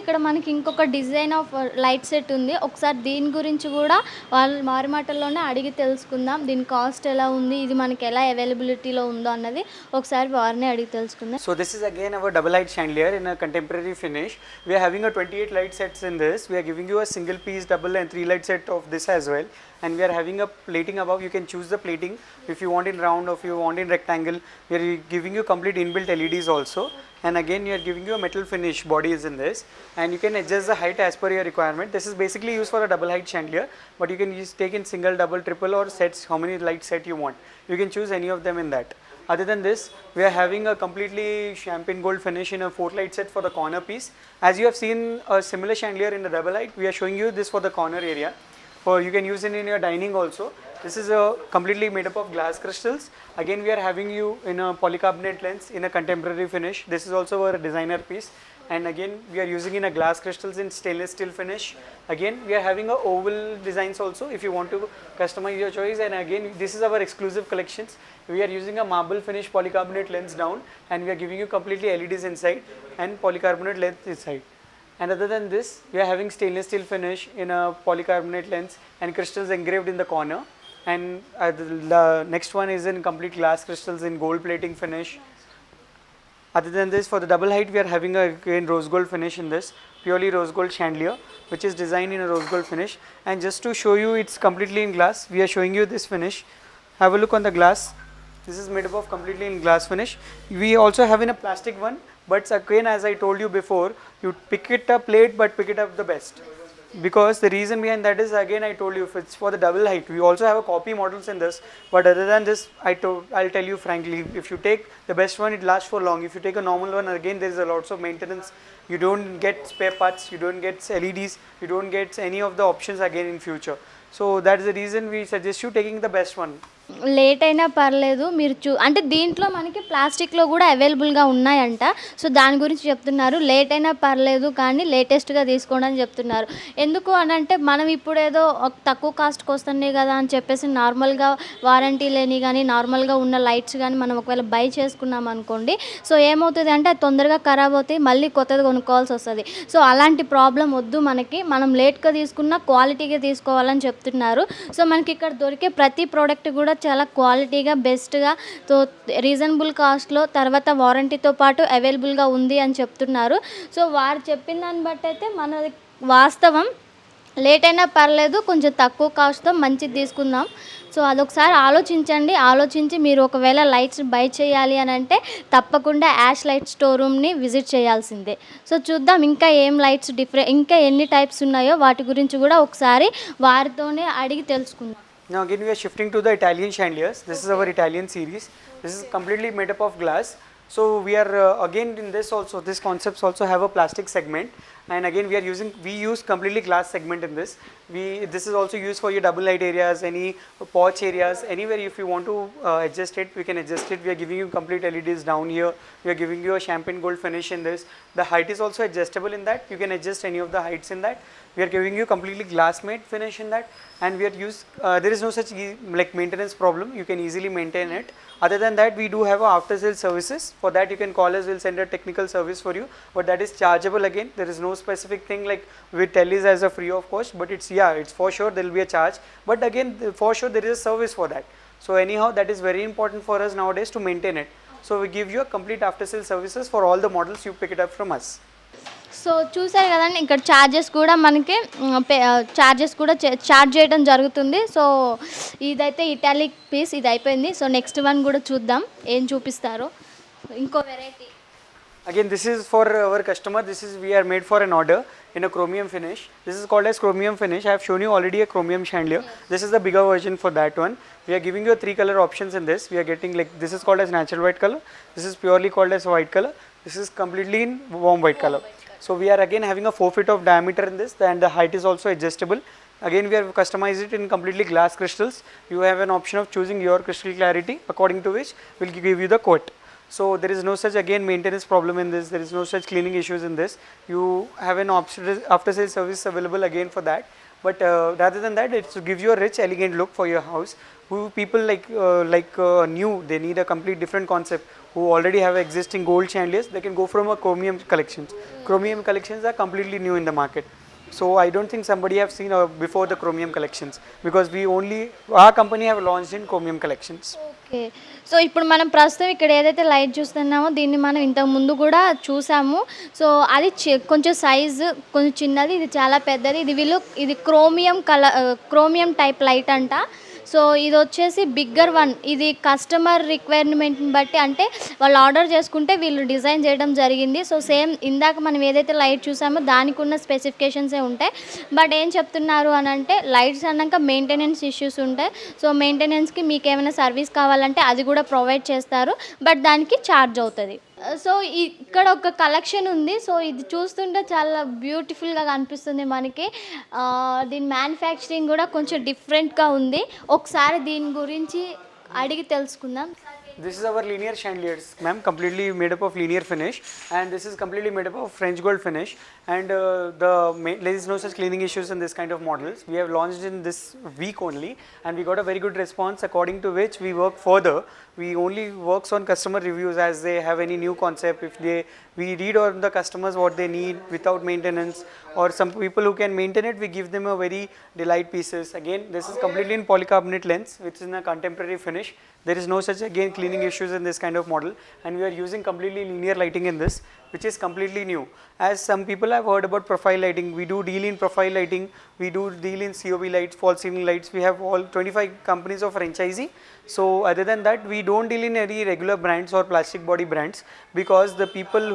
ఇక్కడ మనకి ఇంకొక డిజైన్ ఆఫ్ లైట్ సెట్ ఉంది. ఒకసారి దీని గురించి గూడా వాళ్ళు వారి మాటల్లోనే అడిగి తెలుసుకుందాం. దీని కాస్ట్ ఎలా ఉంది? ఇది మనకి ఎలా అవైలబిలిటీలో ఉందో అన్నది ఒకసారి వారినే అడిగి తెలుసుకుందాం. So this is again our double light chandelier in a contemporary finish. We are having a 28 light sets in this. We are giving you a single piece double and 3 light set of this as well. And we are having a plating above. You can choose the plating if you want in round or if you want in rectangle. We are giving you complete inbuilt LEDs also. And again we are giving you a metal finish bodies in this, and you can adjust the height as per your requirement. This is basically used for a double height chandelier, but you can use take in single, double, triple or sets, how many light set you want. You can choose any of them in that. Other than this, we are having a completely champagne gold finish in a 4 light set for the corner piece. As you have seen a similar chandelier in the double light, we are showing you this for the corner area. For you can use it in your dining also. This is a completely made up of glass crystals. Again we are having you in a polycarbonate lens in a contemporary finish. This is also a designer piece, and again we are using in a glass crystals in stainless steel finish. Again we are having a oval designs also if you want to customize your choice. And again this is our exclusive collections. We are using a marble finish polycarbonate lens down, and we are giving you completely LEDs inside and polycarbonate lens inside. And other than this, we are having stainless steel finish in a polycarbonate lens and crystals engraved in the corner. And the next one is in complete glass crystals in gold plating finish. Other than this, for the double height, we are having a again rose gold finish in this, purely rose gold chandelier, which is designed in a rose gold finish. And just to show you it's completely in glass, we are showing you this finish. Have a look on the glass. This is made up of completely in glass finish. We also have in a plastic one, but again as I told you before, you pick it up late but pick it up the best. Because the reason behind that is, again I told you, if it's for the double height, we also have a copy models in this, but other than this, I'll tell you frankly, if you take the best one, it lasts for long. If you take a normal one, again there is a lots of maintenance. You don't get spare parts, you don't get LEDs, you don't get any of the options again in future. So that is the reason we suggest you taking the best one. Late అయినా పర్లేదు మీరు అంటే దీంట్లో మనకి ప్లాస్టిక్లో కూడా అవైలబుల్గా ఉన్నాయంట. సో దాని గురించి చెప్తున్నారు. లేట్ అయినా పర్లేదు కానీ లేటెస్ట్గా తీసుకోండి అని చెప్తున్నారు. ఎందుకు అని అంటే మనం ఇప్పుడు ఏదో తక్కువ కాస్ట్కి వస్తున్నాయి కదా అని చెప్పేసి నార్మల్గా వారంటీ లేని కానీ నార్మల్గా ఉన్న లైట్స్ కానీ మనం ఒకవేళ బై చేసుకున్నాం అనుకోండి, సో ఏమవుతుంది అంటే అది తొందరగా ఖరాబ్ అవుతాయి, మళ్ళీ కొత్తది కొనుక్కోవాల్సి వస్తుంది. సో అలాంటి ప్రాబ్లం వద్దు మనకి. మనం లేట్గా తీసుకున్న క్వాలిటీగా తీసుకోవాలని చెప్తున్నారు. సో మనకి ఇక్కడ దొరికే ప్రతి ప్రోడక్ట్ కూడా చాలా క్వాలిటీగా బెస్ట్గా తో రీజనబుల్ కాస్ట్లో తర్వాత వారంటీతో పాటు అవైలబుల్గా ఉంది అని చెప్తున్నారు. సో వారు చెప్పిన దాన్ని బట్టి అయితే మనది వాస్తవం. లేట్ అయినా పర్లేదు, కొంచెం తక్కువ కాస్ట్తో మంచిది తీసుకుందాం. సో అదొకసారి ఆలోచించండి. ఆలోచించి మీరు ఒకవేళ లైట్స్ బై చేయాలి అని అంటే తప్పకుండా యాష్ లైట్ స్టోర్ రూమ్ని విజిట్ చేయాల్సిందే. సో చూద్దాం ఇంకా ఏం లైట్స్ ఇంకా ఎన్ని టైప్స్ ఉన్నాయో వాటి గురించి కూడా ఒకసారి వారితోనే అడిగి తెలుసుకుందాం. Now again we are shifting to the Italian chandeliers. This is our Italian series. This is completely made up of glass. So we are again in this also, this concepts also have a plastic segment, and again we use completely glass segment in this. This is also used for your double light areas, any porch areas, anywhere if you want to adjust it, we can adjust it. We are giving you complete LEDs down here. We are giving you a champagne gold finish in this. The height is also adjustable in that. You can adjust any of the heights in that. We are giving you completely glass made finish in that, and we are there is no such like maintenance problem. You can easily maintain it. Other than that, we do have after sales services. For that you can call us, we'll send a technical service for you, but that is chargeable. Again there is no specific thing like we tell is as a free of cost, but it's it's for sure there will be a charge, but again for sure there is a service for that. So anyhow that is very important for us nowadays to maintain it. So we give you a complete after sales services for all the models you pick it up from us. So చూసారు కదండి, ఇక్కడ charges కూడా మనకి charge చేయడం జరుగుతుంది. So ఇదైతే italic piece ఇది అయిపోయింది. సో నెక్స్ట్ వన్ కూడా చూద్దాం ఏం చూపిస్తారో. ఇంకో variety again this is for our customer. This is we are made for an order in a chromium finish. This is called as chromium finish. I have shown you already a chromium chandelier. This is the bigger version for that one. We are giving you 3 color options in this. We are getting like this is called as natural white color. This is purely called as white color. This is completely in warm white color. So we are again having a 4 feet of diameter in this, and the height is also adjustable. Again we have customized it in completely glass crystals. You have an option of choosing your crystal clarity, according to which we'll give you the quote. So there is no such again maintenance problem in this. There is no such cleaning issues in this. You have an option after sales service available again for that. But rather than that, it's to give you a rich, elegant look for your house. Who people new, they need a complete different concept. Who already have existing gold chandeliers, they can go from a chromium collections. Chromium collections are completely new in the market. So I don't think somebody have seen before the chromium collections, because our company have launched in chromium collections. Okay. So ఇప్పుడు మనం ప్రస్తుతం ఇక్కడ ఏదైతే light చూస్తున్నామో దీన్ని మనం ఇంతకు ముందు కూడా చూసాము. సో అది కొంచెం సైజు కొంచెం చిన్నది, ఇది చాలా పెద్దది. ఇది క్రోమియం టైప్ లైట్ అంట. సో ఇది వచ్చేసి బిగ్గర్ వన్. ఇది కస్టమర్ రిక్వైర్మెంట్ని బట్టి, అంటే వాళ్ళు ఆర్డర్ చేసుకుంటే వీళ్ళు డిజైన్ చేయడం జరిగింది. సో సేమ్ ఇందాక మనం ఏదైతే లైట్ చూసామో దానికి ఉన్న స్పెసిఫికేషన్సే ఉంటాయి. బట్ ఏం చెప్తున్నారు అని అంటే, లైట్స్ అన్నాక మెయింటెనెన్స్ ఇష్యూస్ ఉంటాయి. సో మెయింటెనెన్స్కి మీకు ఏమైనా సర్వీస్ కావాలంటే అది కూడా ప్రొవైడ్ చేస్తారు, బట్ దానికి ఛార్జ్ అవుతుంది. సో ఇక్కడ ఒక కలెక్షన్ ఉంది. సో ఇది చూస్తుంటే చాలా బ్యూటిఫుల్గా కనిపిస్తుంది మనకి. దీని మ్యానుఫ్యాక్చరింగ్ కూడా కొంచెం డిఫరెంట్గా ఉంది. ఒకసారి దీని గురించి అడిగి తెలుసుకుందాం. This is our linear chandeliers, ma'am, completely made up of linear finish, and this is completely made up of French gold finish. And there is no such cleaning issues in this kind of models. We have launched in this week only, and we got a very good response, according to which we work further. We only works on customer reviews as they have any new concept. We read on the customers what they need without maintenance, or some people who can maintain it, we give them a very delight pieces. Again, this is completely in polycarbonate lens, which is in a contemporary finish. There is no such cleaning issues in this kind of model, and we are using completely linear lighting in this, which is completely new. As some people have heard about profile lighting, we do deal in profile lighting, we do deal in COB lights, false ceiling lights. We have all 25 companies of franchisee. So other than that, we don't deal in any regular brands or plastic body brands, because the people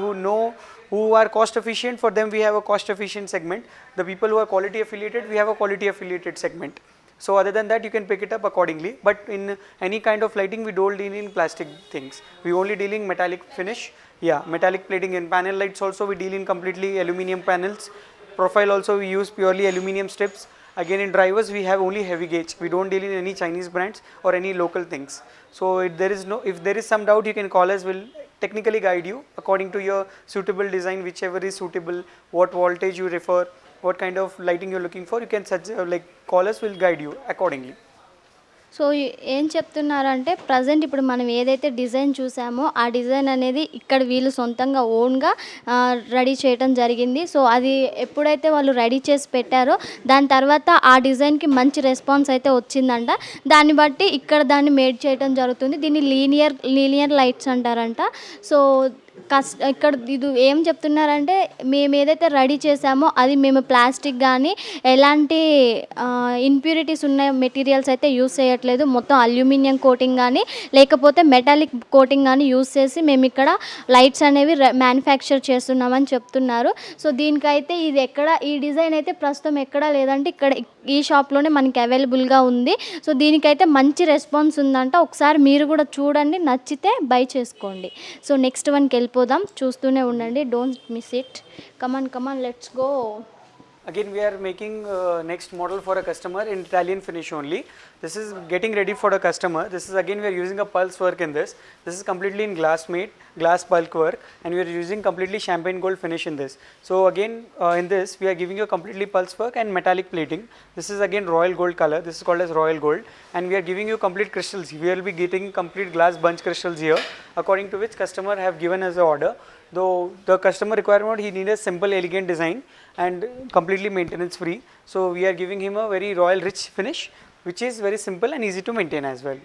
who are cost efficient, for them we have a cost efficient segment. The people who are quality affiliated, we have a quality affiliated segment. So other than that, you can pick it up accordingly. But in any kind of lighting, we don't deal in plastic things. We only deal in metallic finish. Yeah, metallic plating. In panel lights also, we deal in completely aluminum panels. Profile also, we use purely aluminum strips. Again, in drivers, we have only heavy gauge. We don't deal in any Chinese brands or any local things. So if there is some doubt, you can call us. We'll technically guide you according to your suitable design, whichever is suitable, what voltage you refer, what kind of lighting you're looking for. You can call us, we'll guide you accordingly. So ఏం చెప్తున్నారంటే, present ఇప్పుడు మనం ఏదైతే design చూసామో ఆ design అనేది ఇక్కడ వీళ్ళు సొంతంగా ఓన్గా రెడీ చేయడం జరిగింది. సో అది ఎప్పుడైతే వాళ్ళు రెడీ చేసి పెట్టారో దాని తర్వాత ఆ డిజైన్కి మంచి రెస్పాన్స్ అయితే వచ్చిందంట. దాన్ని బట్టి ఇక్కడ దాన్ని మేడ్ చేయడం జరుగుతుంది. దీన్ని లీనియర్ లైట్స్ అంటారంట. సో ఇక్కడ ఇది ఏం చెప్తున్నారంటే, మేము ఏదైతే రెడీ చేసామో అది మేము ప్లాస్టిక్ కానీ ఎలాంటి ఇంప్యూరిటీస్ ఉన్న మెటీరియల్స్ అయితే యూస్ చేయట్లేదు. మొత్తం అల్యూమినియం కోటింగ్ కానీ లేకపోతే మెటాలిక్ కోటింగ్ కానీ యూస్ చేసి మేము ఇక్కడ లైట్స్ అనేవి మ్యానుఫ్యాక్చర్ చేస్తున్నామని చెప్తున్నారు. సో దీనికైతే ఈ డిజైన్ అయితే ప్రస్తుతం ఎక్కడా లేదంటే ఇక్కడ ఈ షాప్లోనే మనకి అవైలబుల్గా ఉంది. సో దీనికైతే మంచి రెస్పాన్స్ ఉందంట. ఒకసారి మీరు కూడా చూడండి, నచ్చితే బై చేసుకోండి. సో నెక్స్ట్ వన్కి వెళ్ళిపోదాం, చూస్తూనే ఉండండి, don't miss it. Come on let's go. Again, we are making next model for a customer in Italian finish only. This is getting ready for the customer. This is again, we are using a pulse work in this. This is completely in glass bulk work, and we are using completely champagne gold finish in this. So again, in this we are giving you completely pulse work and metallic plating. This is again royal gold color. This is called as royal gold, and we are giving you complete crystals. We will be getting complete glass bunch crystals here, according to which customer have given us the order. Though the customer requirement, he needs a simple elegant design and completely maintenance free. So we are giving him a very royal rich finish, which is very simple and easy to maintain as well.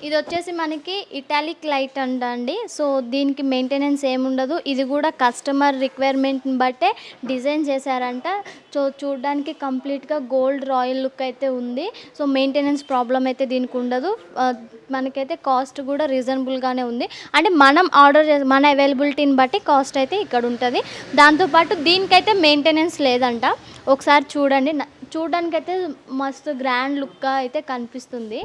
ఇది వచ్చేసి మనకి italic light అండి. So దీనికి maintenance ఏముండదు. ఇది కూడా customer రిక్వైర్మెంట్ని బట్టే design చేశారంట. సో చూడడానికి కంప్లీట్గా గోల్డ్ రాయల్ లుక్ అయితే ఉంది. సో మెయింటెనెన్స్ ప్రాబ్లం అయితే దీనికి ఉండదు. మనకైతే కాస్ట్ కూడా రీజనబుల్గానే ఉంది. అంటే మనం ఆర్డర్ చేసి మన అవైలబిలిటీని బట్టి కాస్ట్ అయితే ఇక్కడ ఉంటుంది. దాంతోపాటు దీనికైతే మెయింటెనెన్స్ లేదంట. ఒకసారి చూడండి, చూడడానికైతే మస్తు గ్రాండ్ లుక్గా అయితే కనిపిస్తుంది.